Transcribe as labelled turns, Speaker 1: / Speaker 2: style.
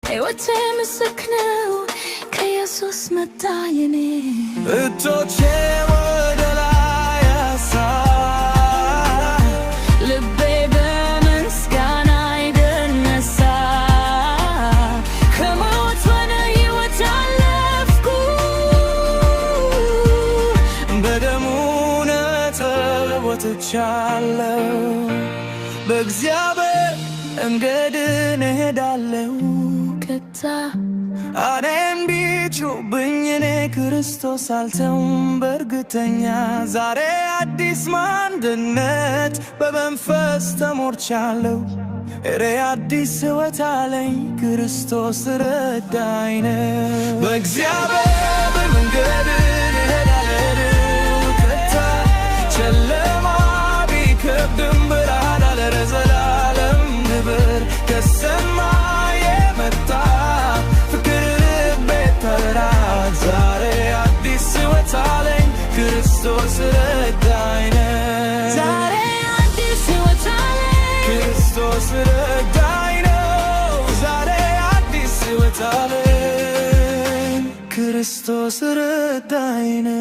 Speaker 1: ሕይወቴ ምስክር ነው ከኢየሱስ መጣ የኔ
Speaker 2: እጆቼ ወደ ላይ ያሳ
Speaker 1: ልቤ በምስጋና ይደነሳ ከሞት ወደ ሕይወት አለፍኩ
Speaker 2: በደሙ ነጥብ ወጥቻለሁ በእግዚአብሔር መንገድን እሄዳለሁ
Speaker 1: ከታ
Speaker 2: እኔን ቢጩብኝ እኔ ክርስቶስ አልተውም በእርግጠኛ ዛሬ አዲስ ማንነት በመንፈስ ተሞልቻለሁ እሬ አዲስ ሕይወት አለኝ ክርስቶስ ረዳኝ ነው በእግዚአብሔር መንገድ እሄዳለሁ ከታ ጨለማ ቢከብድም ብርሃን አለ ለዘላለም ክብር ከሰማይ የመጣ ዛሬ አዲስ ሕይወት አለኝ ክርስቶስ ረዳኝ ነው
Speaker 1: ዛሬ አዲስ ሕይወት አለኝ
Speaker 2: ክርስቶስ ረዳኝ ነው ዛሬ አዲስ ሕይወት አለኝ ክርስቶስ ረዳኝ ነው